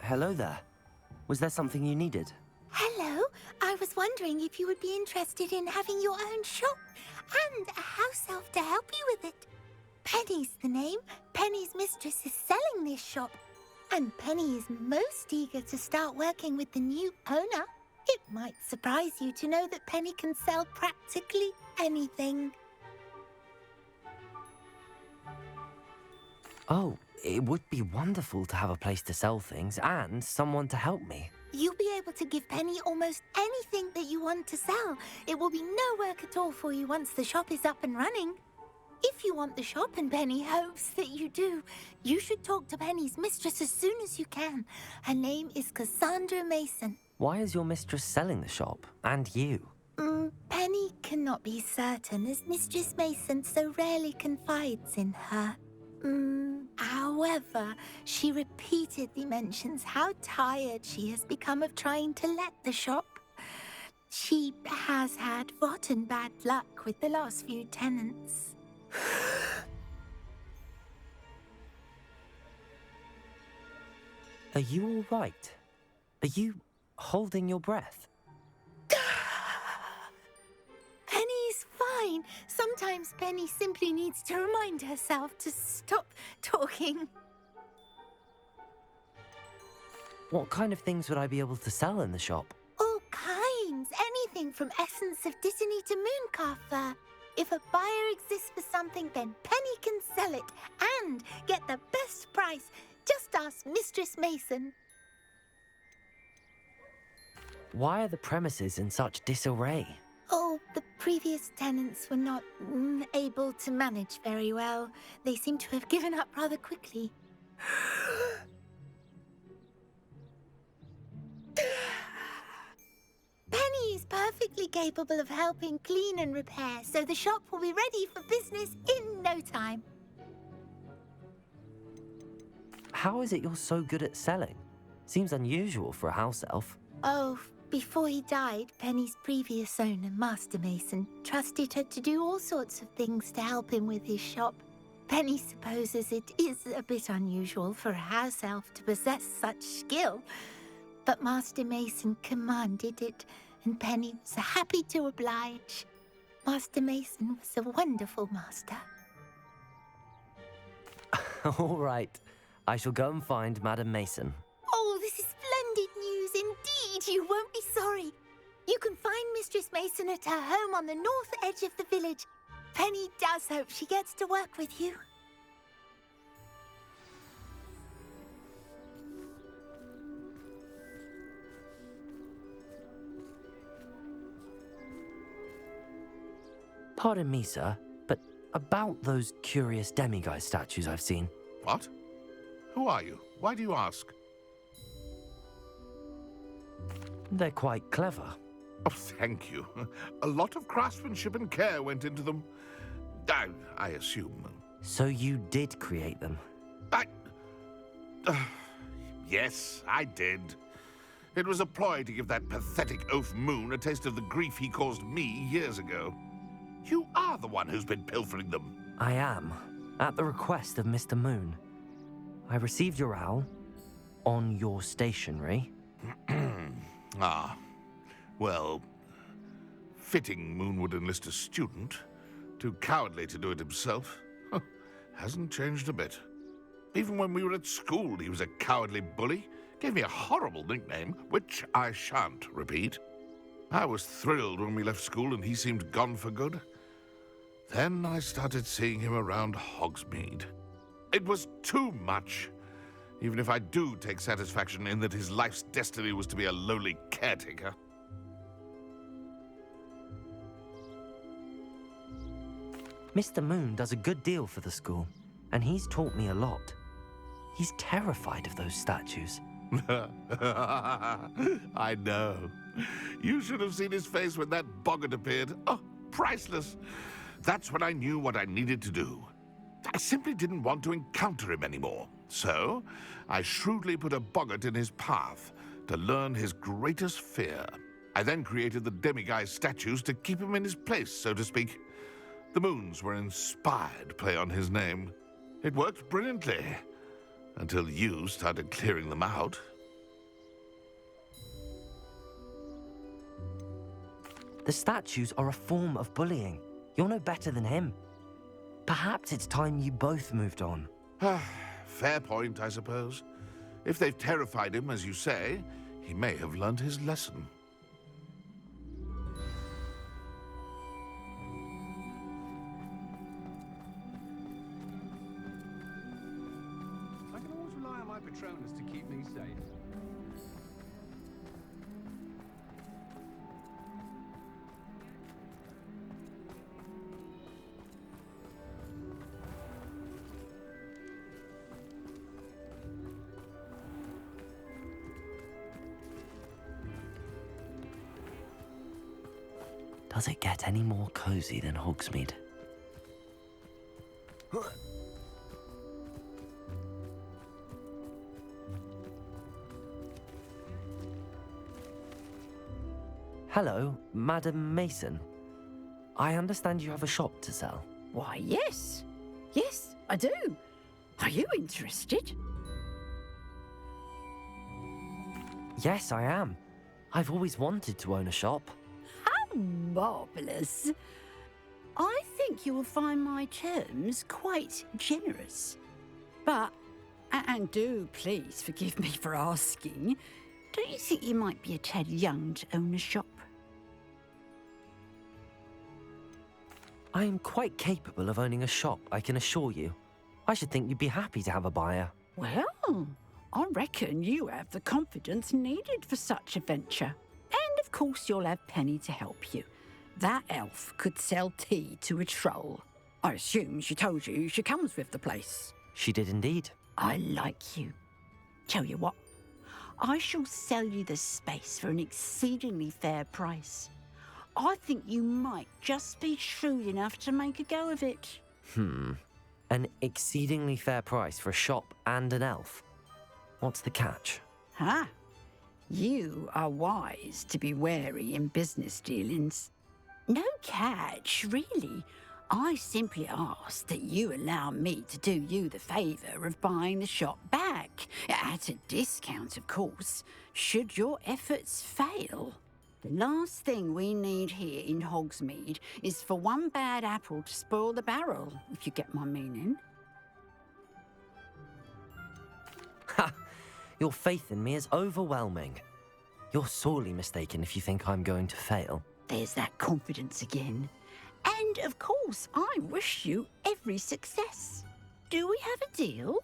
Hello there. Was there something you needed? Hello. I was wondering if you would be interested in having your own shop and a house elf to help you with it. Penny's the name. Penny's mistress is selling this shop. And Penny is most eager to start working with the new owner. It might surprise you to know that Penny can sell practically anything. Oh, it would be wonderful to have a place to sell things and someone to help me. You'll be able to give Penny almost anything that you want to sell. It will be no work at all for you once the shop is up and running. If you want the shop and Penny hopes that you do, you should talk to Penny's mistress as soon as you can. Her name is Cassandra Mason. Why is your mistress selling the shop? And you? Penny cannot be certain as Mistress Mason so rarely confides in her. However, she repeatedly mentions how tired she has become of trying to let the shop. She has had rotten bad luck with the last few tenants. Are you all right? Are you holding your breath? Penny's fine. Sometimes Penny simply needs to remind herself to stop talking. What kind of things would I be able to sell in the shop? All kinds. Anything from essence of Dittany to Mooncalf fur. If a buyer exists for something, then Penny can sell it and get the best price. Just ask Mistress Mason. Why are the premises in such disarray? Oh, the previous tenants were not able to manage very well. They seem to have given up rather quickly. Penny is perfectly capable of helping clean and repair, so the shop will be ready for business in no time. How is it you're so good at selling? Seems unusual for a house elf. Oh, before he died, Penny's previous owner, Master Mason, trusted her to do all sorts of things to help him with his shop. Penny supposes it is a bit unusual for a house elf to possess such skill, but Master Mason commanded it, and Penny was happy to oblige. Master Mason was a wonderful master. All right. I shall go and find Madam Mason. Oh, this is splendid news indeed. You won't be sorry. You can find Mistress Mason at her home on the north edge of the village. Penny does hope she gets to work with you. Pardon me, sir, but about those curious demiguise statues I've seen. What? Who are you? Why do you ask? They're quite clever. Oh, thank you. A lot of craftsmanship and care went into them. I assume. So you did create them? Yes, I did. It was a ploy to give that pathetic oaf Moon a taste of the grief he caused me years ago. You are the one who's been pilfering them. I am, at the request of Mr. Moon. I received your owl on your stationery. Ah, well, fitting Moon would enlist a student. Too cowardly to do it himself. Hasn't changed a bit. Even when we were at school, he was a cowardly bully. Gave me a horrible nickname, which I shan't repeat. I was thrilled when we left school and he seemed gone for good. Then I started seeing him around Hogsmeade. It was too much. Even if I do take satisfaction in that his life's destiny was to be a lowly caretaker. Mr. Moon does a good deal for the school, and he's taught me a lot. He's terrified of those statues. I know. You should have seen his face when that boggart appeared. Oh, priceless. That's when I knew what I needed to do. I simply didn't want to encounter him anymore. So, I shrewdly put a boggart in his path to learn his greatest fear. I then created the demiguise statues to keep him in his place, so to speak. The moons were inspired play on his name. It worked brilliantly, until you started clearing them out. The statues are a form of bullying. You're no better than him. Perhaps it's time you both moved on. Fair point, I suppose. If they've terrified him, as you say, he may have learned his lesson. I can always rely on my Patronus to keep me safe. Does it get any more cozy than Hogsmeade? Hello, Madam Mason. I understand you have a shop to sell. Why, yes. Yes, I do. Are you interested? Yes, I am. I've always wanted to own a shop. How marvellous. I think you will find my terms quite generous. But, and do please forgive me for asking, don't you think you might be a tad young to own a shop? I am quite capable of owning a shop, I can assure you. I should think you'd be happy to have a buyer. Well, I reckon you have the confidence needed for such a venture. And of course you'll have Penny to help you. That elf could sell tea to a troll. I assume she told you she comes with the place. She did indeed. I like you. Tell you what, I shall sell you the space for an exceedingly fair price. I think you might just be shrewd enough to make a go of it. An exceedingly fair price for a shop and an elf. What's the catch? Huh? You are wise to be wary in business dealings. No catch, really. I simply ask that you allow me to do you the favour of buying the shop back, at a discount, of course, should your efforts fail. The last thing we need here in Hogsmeade is for one bad apple to spoil the barrel, if you get my meaning. Ha! Your faith in me is overwhelming. You're sorely mistaken if you think I'm going to fail. There's that confidence again. And, of course, I wish you every success. Do we have a deal?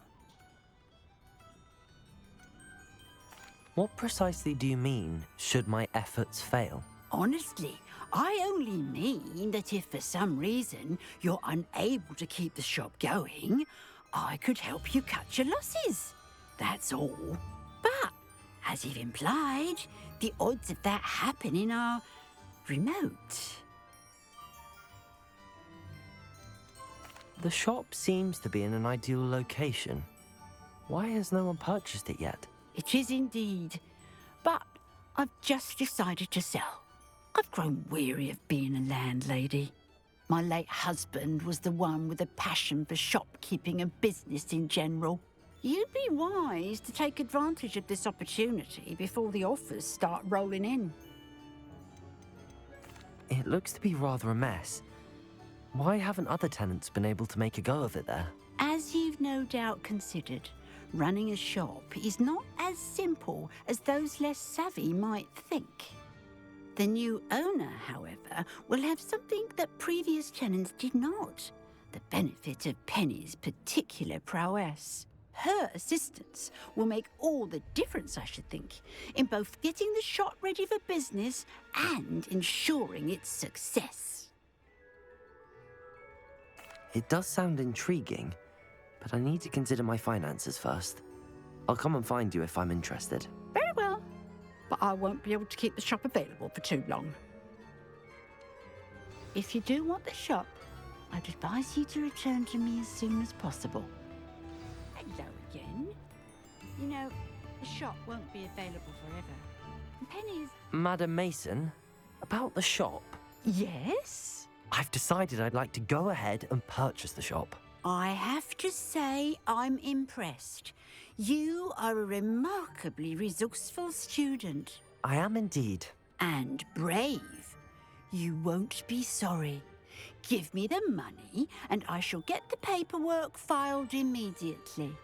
What precisely do you mean, should my efforts fail? Honestly, I only mean that if for some reason you're unable to keep the shop going, I could help you cut your losses. That's all. But, as you've implied, the odds of that happening are remote. The shop seems to be in an ideal location. Why has no one purchased it yet? It is indeed. But I've just decided to sell. I've grown weary of being a landlady. My late husband was the one with a passion for shopkeeping and business in general. You'd be wise to take advantage of this opportunity before the offers start rolling in. It looks to be rather a mess. Why haven't other tenants been able to make a go of it there? As you've no doubt considered, running a shop is not as simple as those less savvy might think. The new owner, however, will have something that previous tenants did not: the benefit of Penny's particular prowess. Her assistance will make all the difference, I should think, in both getting the shop ready for business and ensuring its success. It does sound intriguing, but I need to consider my finances first. I'll come and find you if I'm interested. Very well, but I won't be able to keep the shop available for too long. If you do want the shop, I'd advise you to return to me as soon as possible. Hello again. You know, the shop won't be available forever. Penny's... Madam Mason, about the shop. Yes? I've decided I'd like to go ahead and purchase the shop. I have to say I'm impressed. You are a remarkably resourceful student. I am indeed. And brave. You won't be sorry. Give me the money, and I shall get the paperwork filed immediately.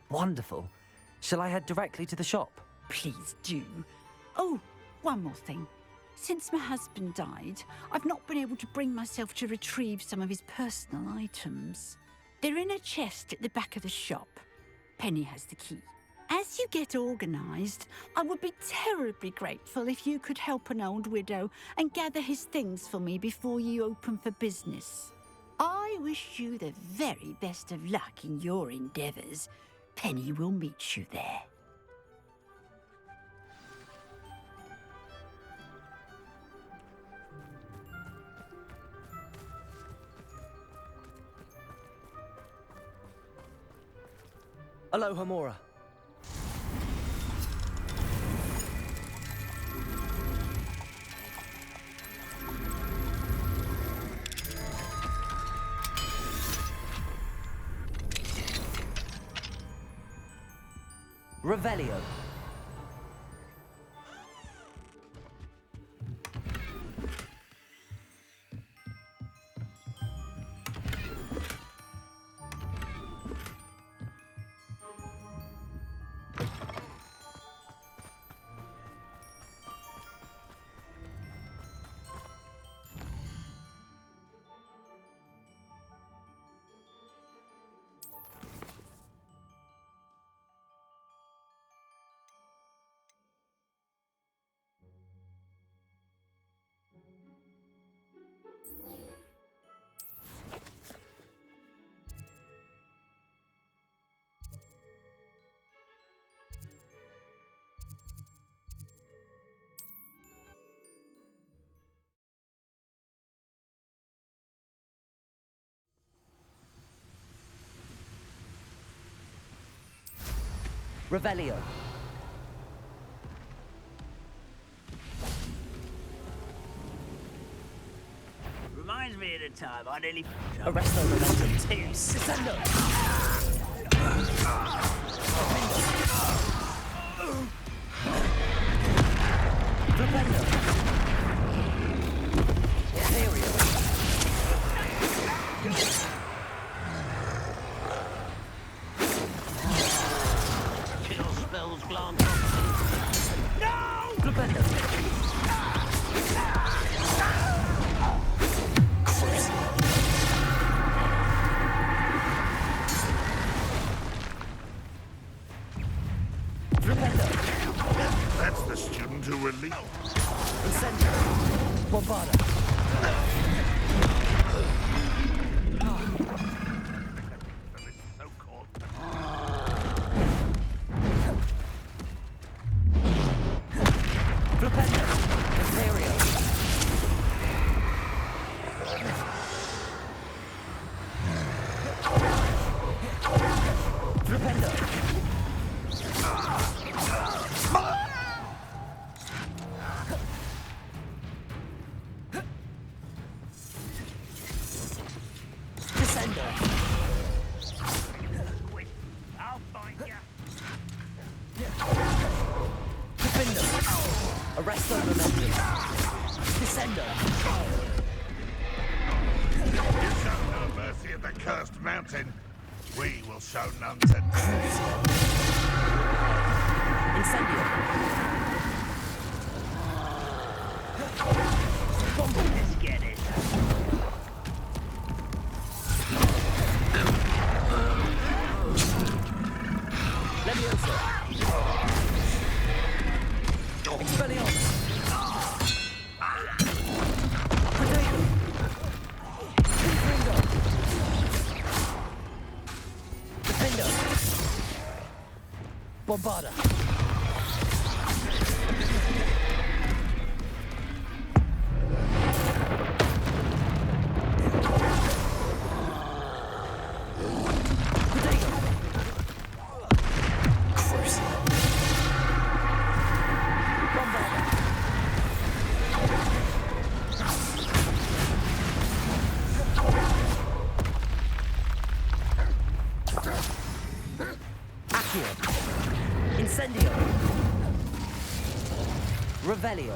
Wonderful. Shall I head directly to the shop? Please do. Oh, one more thing. Since my husband died, I've not been able to bring myself to retrieve some of his personal items. They're in a chest at the back of the shop. Penny has the key. As you get organised, I would be terribly grateful if you could help an old widow and gather his things for me before you open for business. I wish you the very best of luck in your endeavours. Penny will meet you there. Aloha, Mora. Revelio. Revelio. Reminds me of the time I nearly... Arresto momentum. Descendo! Revelio. Ontario. Chill spells glance. No! Revelio. That's the student who released. Incendio. Bombarda. So-called. Revelio. Ontario. Rependo. Descendo. I'll find ya. Rependo. Arresto momentum. Descendo. You show no mercy at the cursed mountain. We will show none today. Incendio. Let's get it. Leviosa. Expelliarmus. Potato. Confringo. Defendo. Bombarda. Potato. Cruise. Bombarda. Accio. Incendio. Revelio.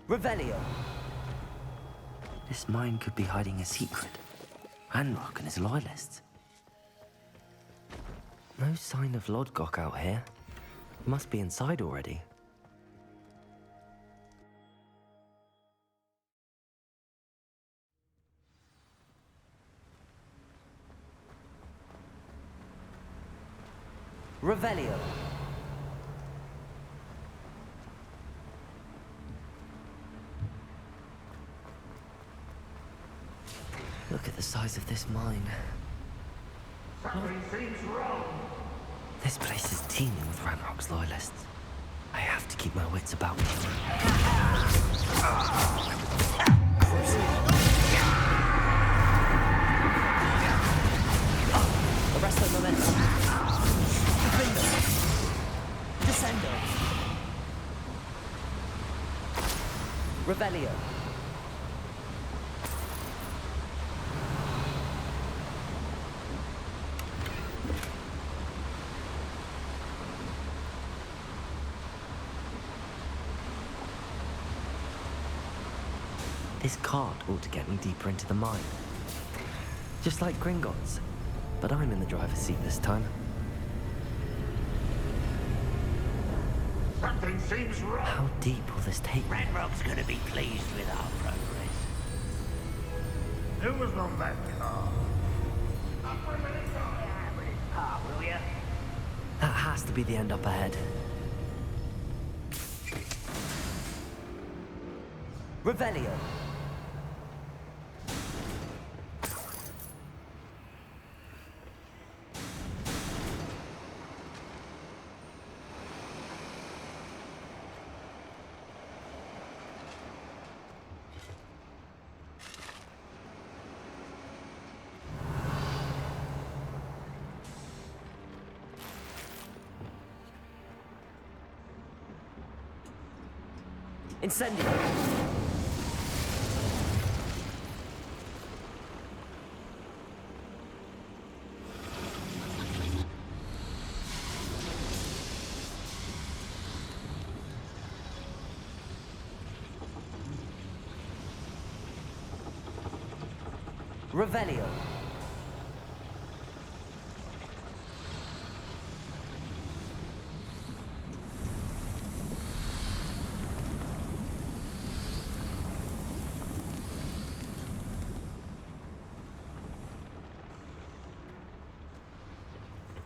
Revelio. This mine could be hiding a secret. Anrock and his loyalists. No sign of Lodgok out here. He must be inside already. Revelio. Look at the size of this mine. Something seems wrong. This place is teeming with Ranrock's loyalists. I have to keep my wits about me. Arresto momentum. Defendo. Descendo. Revelio. This cart ought to get me deeper into the mine. Just like Gringotts. But I'm in the driver's seat this time. Something seems wrong. How deep will this take me? Ranrock's gonna be pleased with our progress. Who was on that car? Up with it, with his part, will ya? That has to be the end up ahead. Revelio. Incendio. Revelio.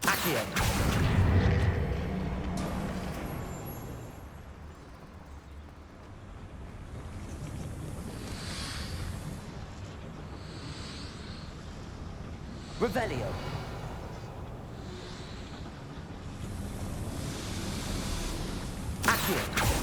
Accio. Revelio. Accio.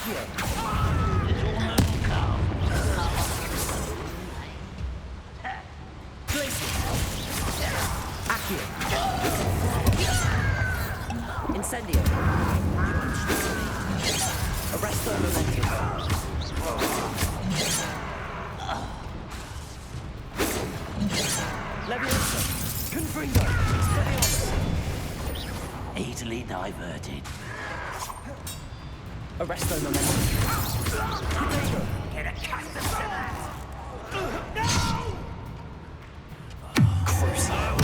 Accio! Glacius! Accio! Incendio! Arresto Momentum! Leviosa! Confringo! Expelliarmus! Easily diverted. Arresto Momentum! Potato! Get accustomed to that! Crucible!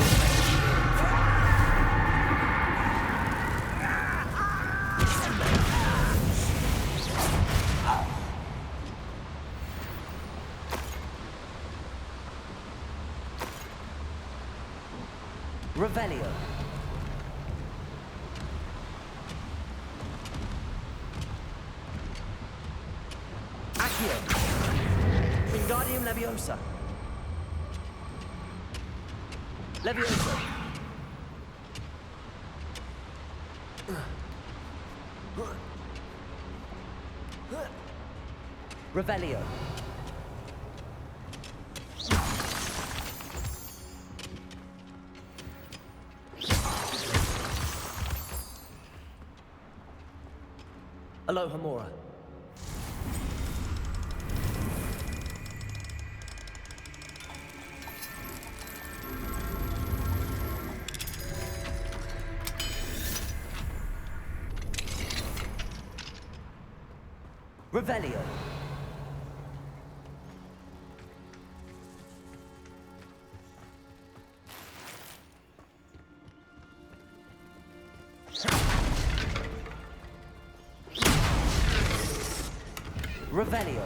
Revelio. Accio. Wingardium Leviosa. Leviosa. Revelio. Alohomora. Revelio. Revelio.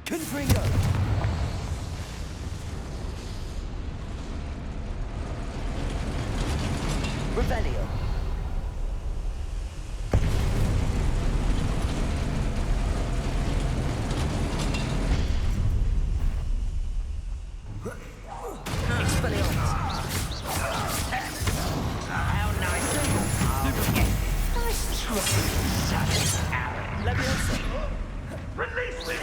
Confringo. Revelio. Expelliarmus. How nice of you. Nice try, Leviosa. Release me!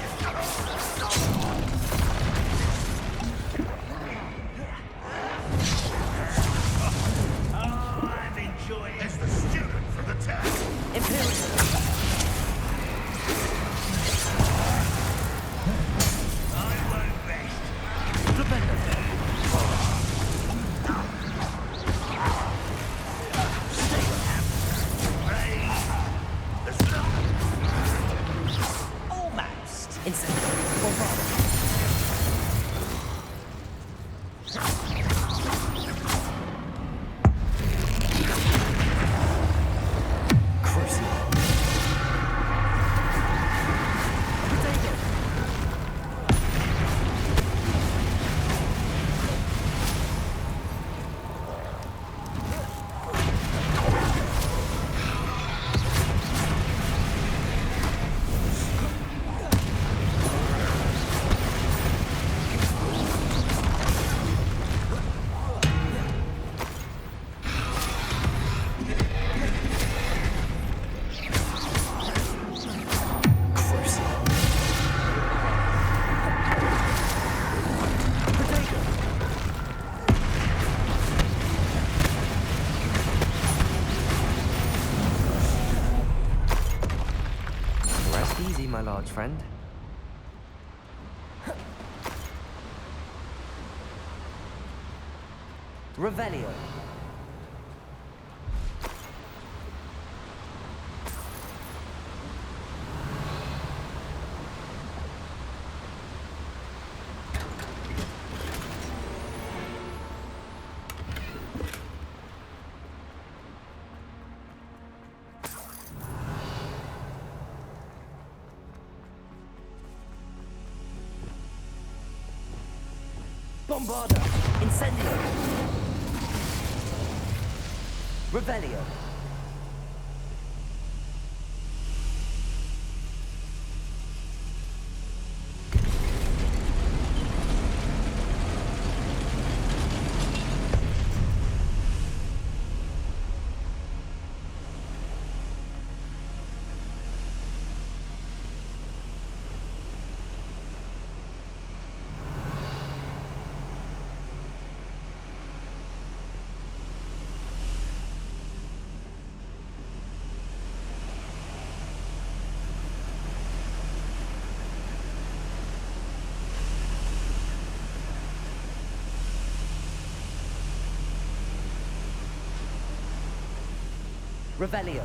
I'm enjoying It's the student from the town. Imperium. I won't rest. Flipendo. Almost. Incendio. Bombardment. Crucible. Potato. Crucible. Potato. Rest easy, my large friend. Revelio. Bombarda! Incendio! Revelio! Revelio.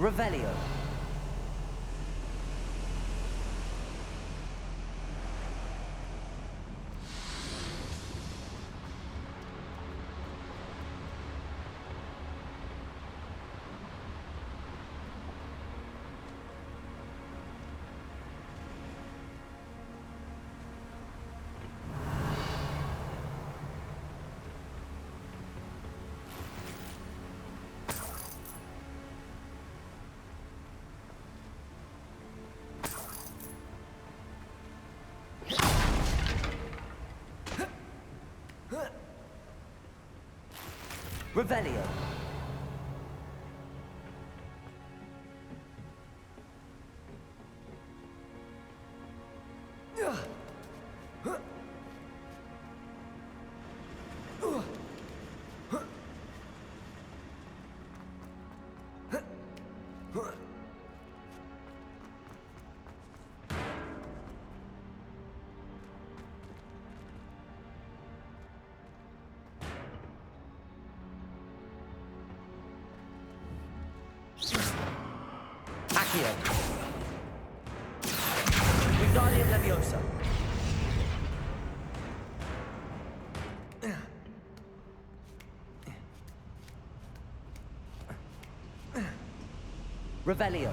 Revelio. Revelio. Accio. Wingardium Leviosa. Revelio.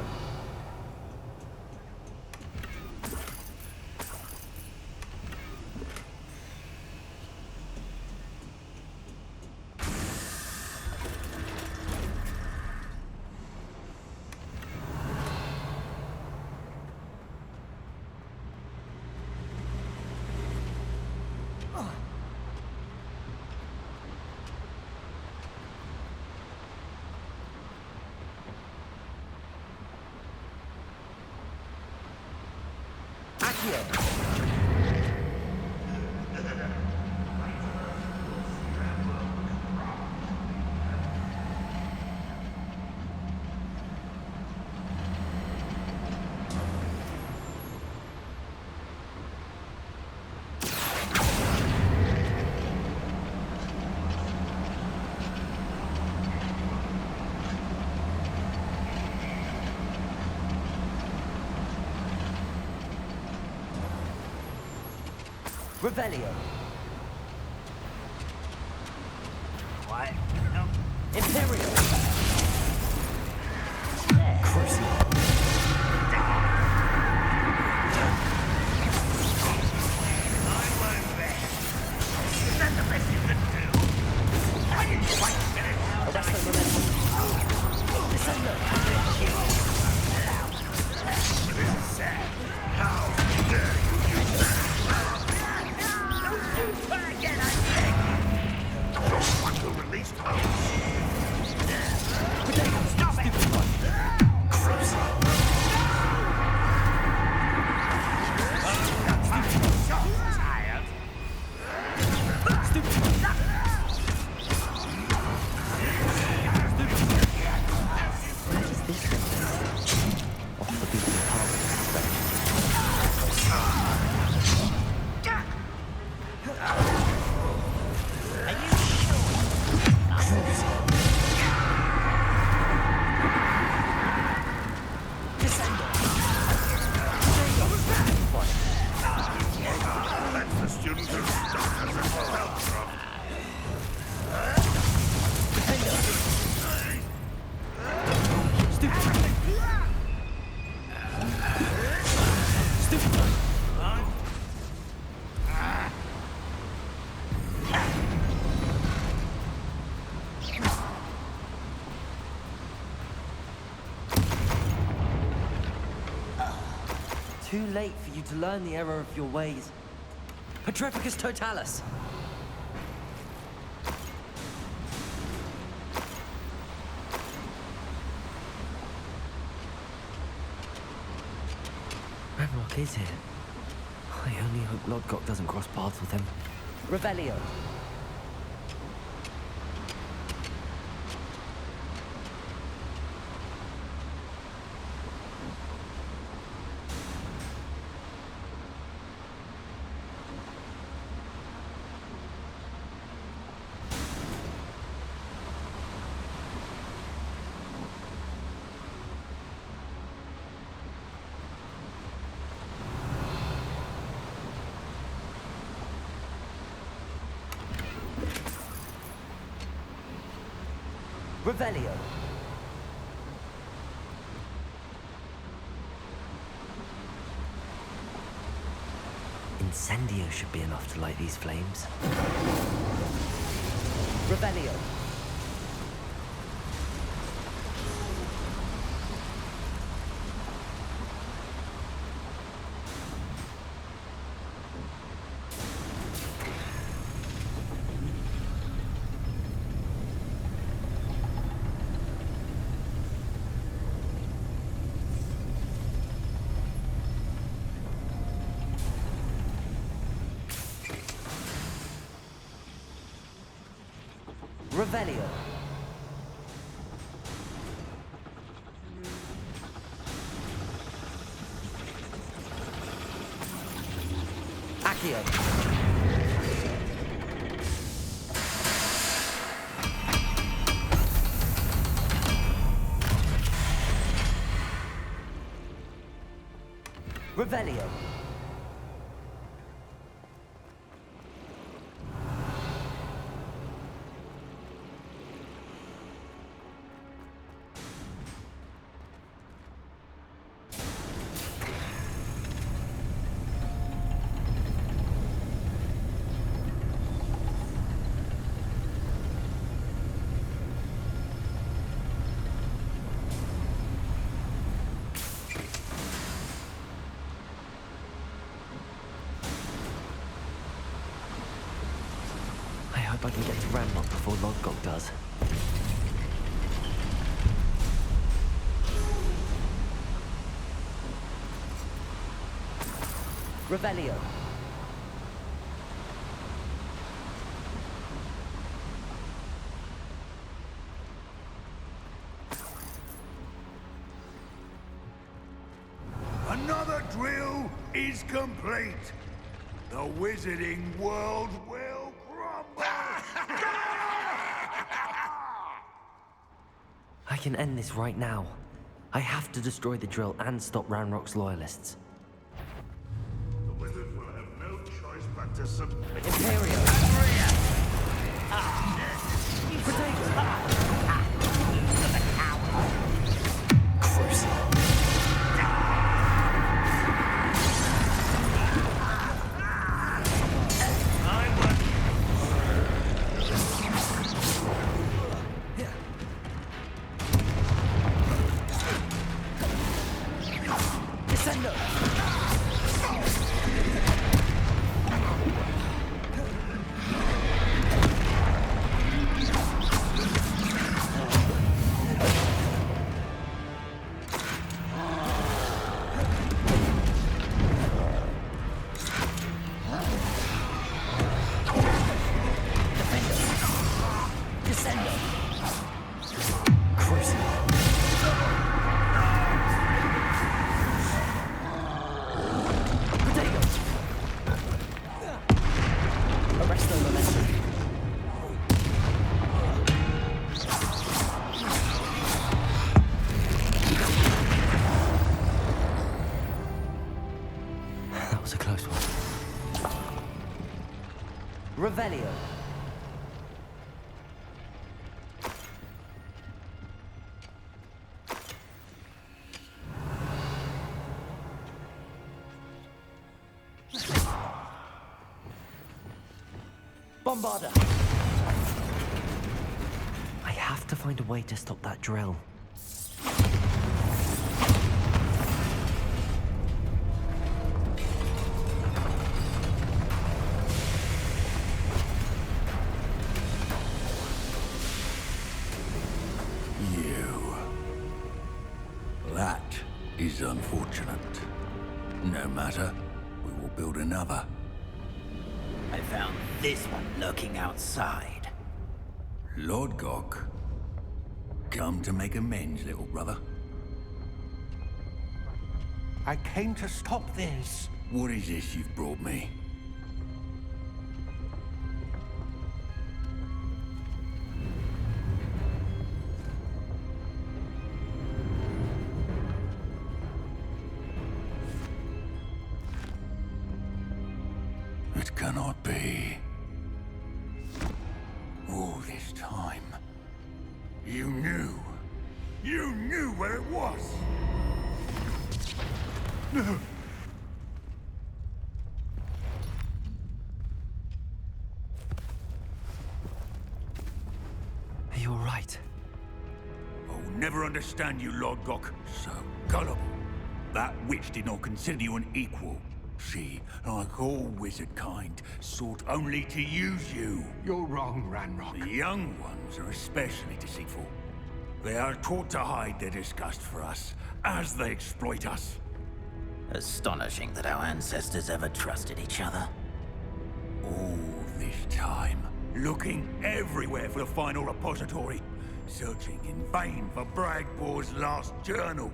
Accio. Revelio. What? No. Imperial. Crucible. I won't bet. Is that the best you can do? I didn't quite finish. Arresto momentum. Descendo. This is sad. How dare you use that? Don't you try again, I beg. too late for you to learn the error of your ways. Petrificus Totalis! Ranrock is here. I only hope Lodgok doesn't cross paths with him. Revelio! Revelio. Incendio should be enough to light these flames. Revelio. Revelio. Accio. Revelio. I hope I can get to Ranrock before Lodgok does. Revelio. Another drill is complete. The wizarding world will crumble. I can end this right now. I have to destroy the drill and stop Ranrock's loyalists. The wizard will have no choice but to submit. Imperio! Crucible. That was a close one. Revelio. Bombarda. I have to find a way to stop that drill. is unfortunate. No matter, we will build another. I found this one lurking outside. Lord Gok, come to make amends, little brother. I came to stop this. What is this you've brought me? It cannot be. All this time, you knew. You knew where it was! No! Are you all right? I'll never understand you, Lord Gok. So gullible. That witch did not consider you an equal. She, like all wizard kind, sought only to use you. You're wrong, Ranrock. The young ones are especially deceitful. They are taught to hide their disgust for us, as they exploit us. Astonishing that our ancestors ever trusted each other. All this time, looking everywhere for the final repository, searching in vain for Bragbor's last journal.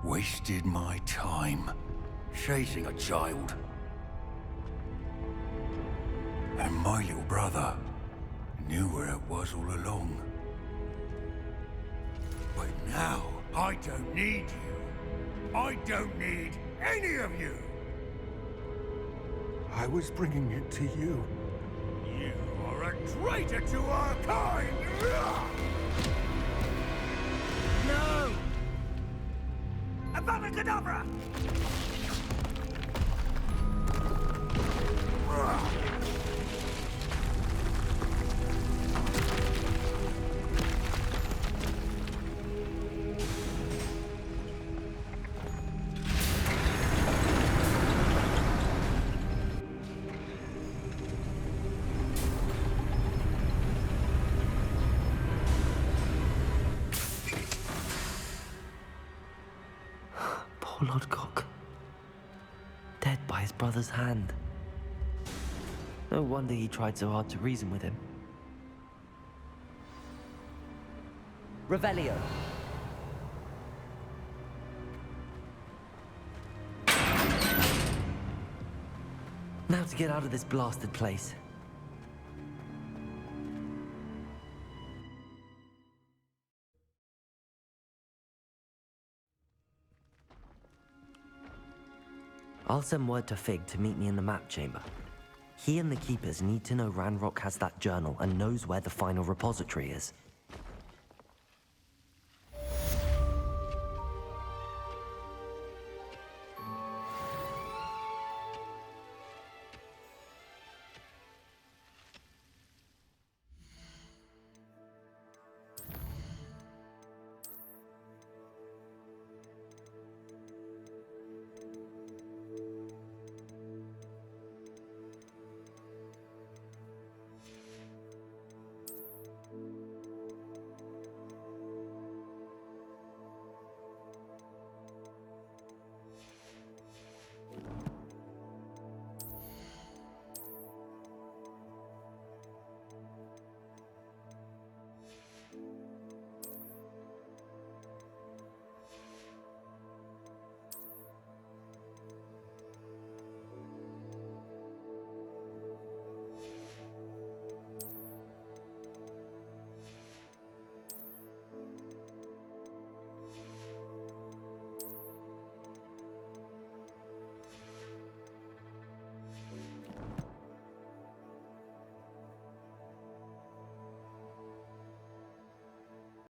Wasted my time, chasing a child. And my little brother knew where it was all along. But now, I don't need you. I don't need any of you. I was bringing it to you. You are a traitor to our kind! No! Avada Kedavra! Poor Lord Gok. Dead by his brother's hand. No wonder he tried so hard to reason with him. Revelio. Now to get out of this blasted place. I'll send word to Fig to meet me in the map chamber. He and the Keepers need to know Ranrock has that journal and knows where the final repository is.